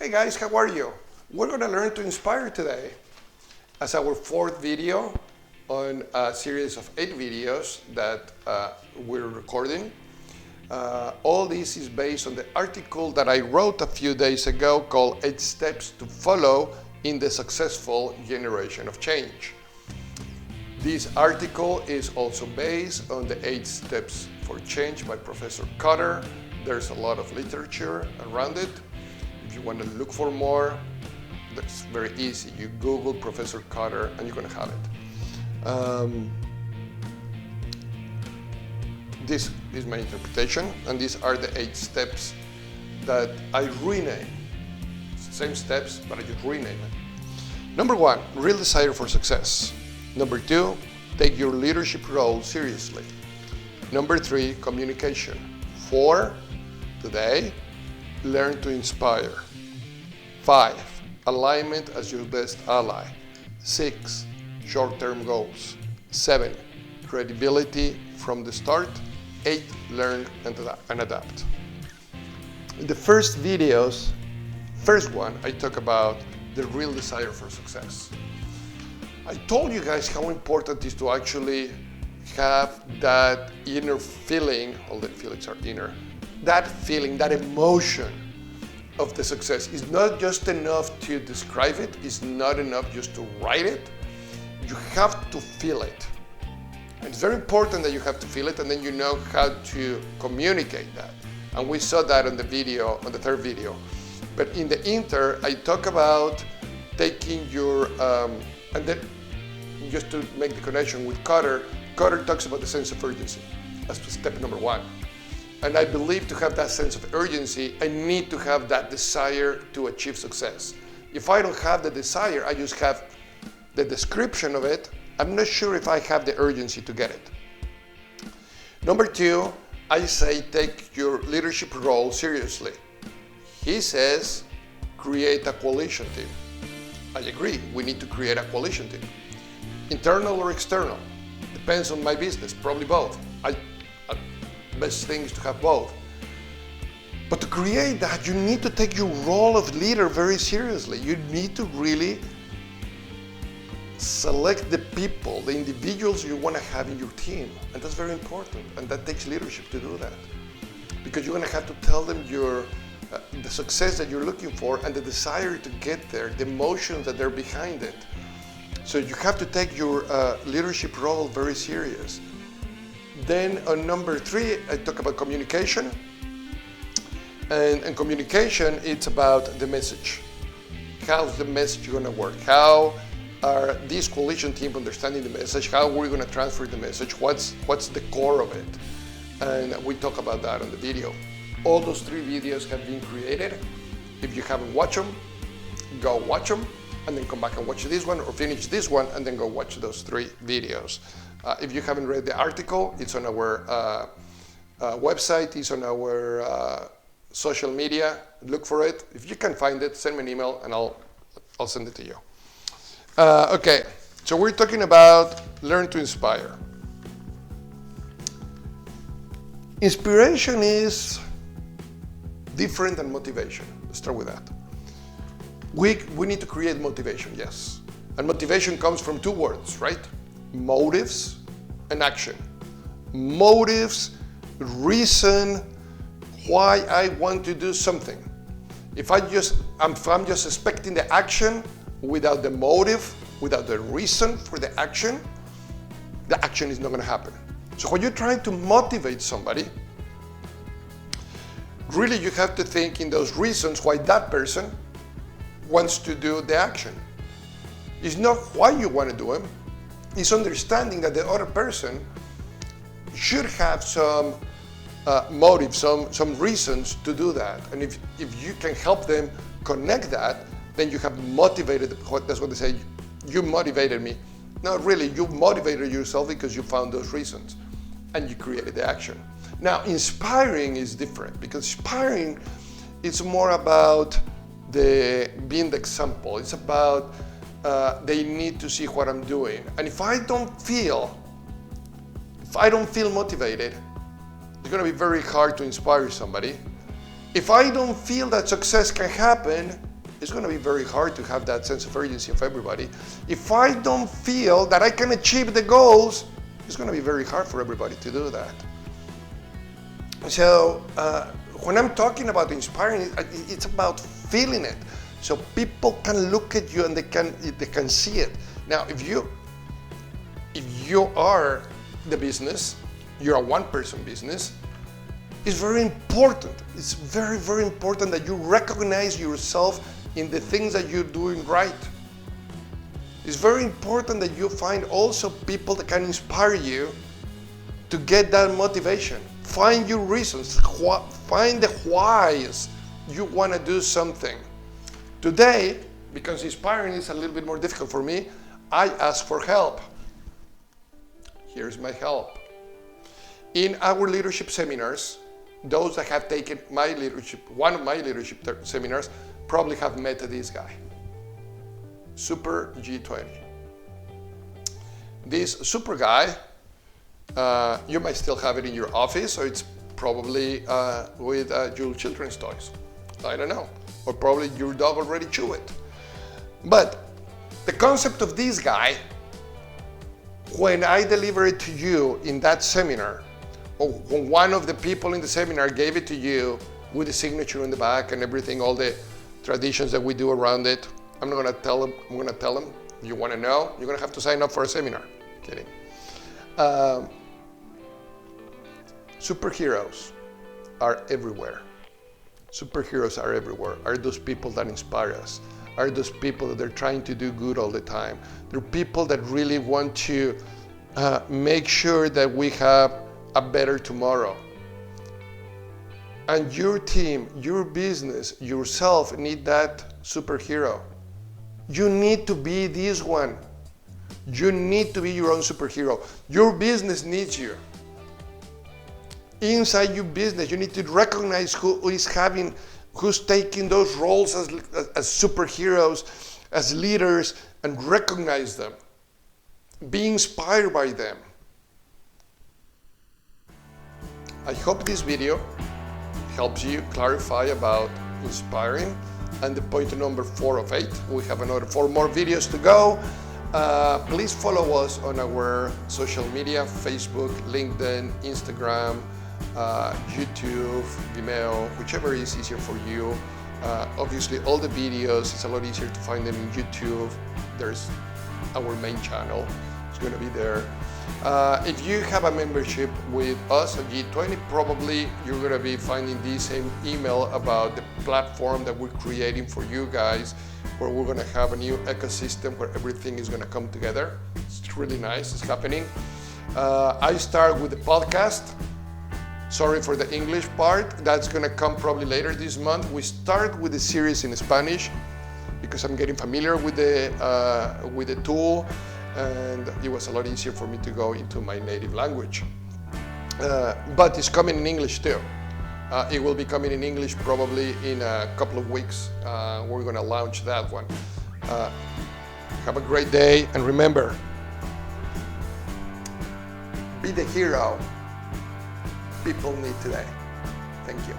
Hey guys, how are you? We're going to learn to inspire today as our fourth video on a series of 8 videos that we're recording. All this is based on the article that I wrote a few days ago called 8 Steps to Follow in the Successful Generation of Change. This article is also based on the 8 Steps for Change by Professor Cotter. There's a lot of literature around it. If you want to look for more, that's very easy. You Google Professor Cotter and you're going to have it. This is my interpretation, and these are the 8 steps that I rename. It's the same steps, but I just rename it. Number 1, real desire for success. Number 2, take your leadership role seriously. Number 3, communication. 4, today, learn to inspire. 5, alignment as your best ally. 6, short-term goals. 7, credibility from the start. 8, learn and adapt. In the first one, I talk about the real desire for success. I told you guys how important it is to actually have that inner feeling, all the feelings are inner, that feeling, that emotion of the success. Is not just enough to describe it, it's not enough just to write it. You have to feel it. It's very important that you have to feel it, and then you know how to communicate that. And we saw that on the video, on the third video. But in the I talk about taking your, and then just to make the connection with Cotter talks about the sense of urgency. That's step number 1. And I believe to have that sense of urgency, I need to have that desire to achieve success. If I don't have the desire, I just have the description of it, I'm not sure if I have the urgency to get it. Number 2, I say take your leadership role seriously. He says create a coalition team. I agree, we need to create a coalition team. Internal or external, depends on my business, probably both. Best thing is to have both. But to create that, you need to take your role of leader very seriously. You need to really select the people, the individuals you want to have in your team. And that's very important. And that takes leadership to do that. Because you're going to have to tell them the success that you're looking for and the desire to get there, the emotions that are behind it. So you have to take your leadership role very serious. Then on number 3, I talk about communication. And communication, it's about the message. How's the message going to work? How are this coalition team understanding the message? How are we going to transfer the message? What's the core of it? And we talk about that on the video. All those 3 videos have been created. If you haven't watched them, go watch them, and then come back and watch this one, or finish this one, and then go watch those 3 videos. If you haven't read the article, it's on our website, it's on our social media. Look for it. If you can find it, send me an email and I'll send it to you. Okay, so we're talking about learn to inspire. Inspiration is different than motivation. Let's start with that. We need to create motivation, yes. And motivation comes from 2 words, right? Motives and action. Motives, reason why I want to do something. If I'm just expecting the action without the motive, without the reason for the action is not going to happen. So when you're trying to motivate somebody, really you have to think in those reasons why that person wants to do the action. It's not why you want to do it. It's understanding that the other person should have some motive, some reasons to do that. And if you can help them connect that, then you have motivated, that's what they say, you motivated me. No, really, you motivated yourself because you found those reasons and you created the action. Now, inspiring is different, because inspiring is more about being the example. It's about they need to see what I'm doing. And if I don't feel motivated, it's going to be very hard to inspire somebody. If I don't feel that success can happen, it's going to be very hard to have that sense of urgency of everybody. If I don't feel that I can achieve the goals, it's going to be very hard for everybody to do that. So when I'm talking about inspiring, it's about feeling it. So people can look at you and they can see it. Now, if you are the business, you're a one-person business, it's very important. It's very, very important that you recognize yourself in the things that you're doing right. It's very important that you find also people that can inspire you to get that motivation. Find your reasons, find the whys you want to do something. Today, because inspiring is a little bit more difficult for me, I ask for help. Here's my help. In our leadership seminars, those that have taken one of my leadership seminars probably have met this guy, Super G20. This super guy, you might still have it in your office, or it's probably with your children's toys. I don't know. Or probably your dog already chew it. But the concept of this guy, when I deliver it to you in that seminar, or when one of the people in the seminar gave it to you with the signature in the back and everything, all the traditions that we do around it, I'm not gonna tell them, I'm gonna tell them, if you wanna know, you're gonna have to sign up for a seminar. Kidding. Superheroes are everywhere. Superheroes are everywhere, are those people that inspire us, are those people that are trying to do good all the time. They're people that really want to make sure that we have a better tomorrow. And your team, your business, yourself need that superhero. You need to be this one. You need to be your own superhero. Your business needs you. Inside your business, you need to recognize who's taking those roles as superheroes, as leaders, and recognize them. Be inspired by them. I hope this video helps you clarify about inspiring and the point number 4 of 8. We have another 4 more videos to go. Please follow us on our social media, Facebook, LinkedIn, Instagram, YouTube, Vimeo, whichever is easier for you. Obviously, all the videos, it's a lot easier to find them in YouTube. There's our main channel, it's going to be there. If you have a membership with us at G20, probably you're going to be finding the same email about the platform that we're creating for you guys, where we're going to have a new ecosystem where everything is going to come together. It's really nice, it's happening. I start with the podcast. Sorry for the English part, that's going to come probably later this month. We start with the series in Spanish because I'm getting familiar with the tool, and it was a lot easier for me to go into my native language. But it's coming in English too. It will be coming in English probably in a couple of weeks. We're going to launch that one. Have a great day, and remember, be the hero people need today. Thank you.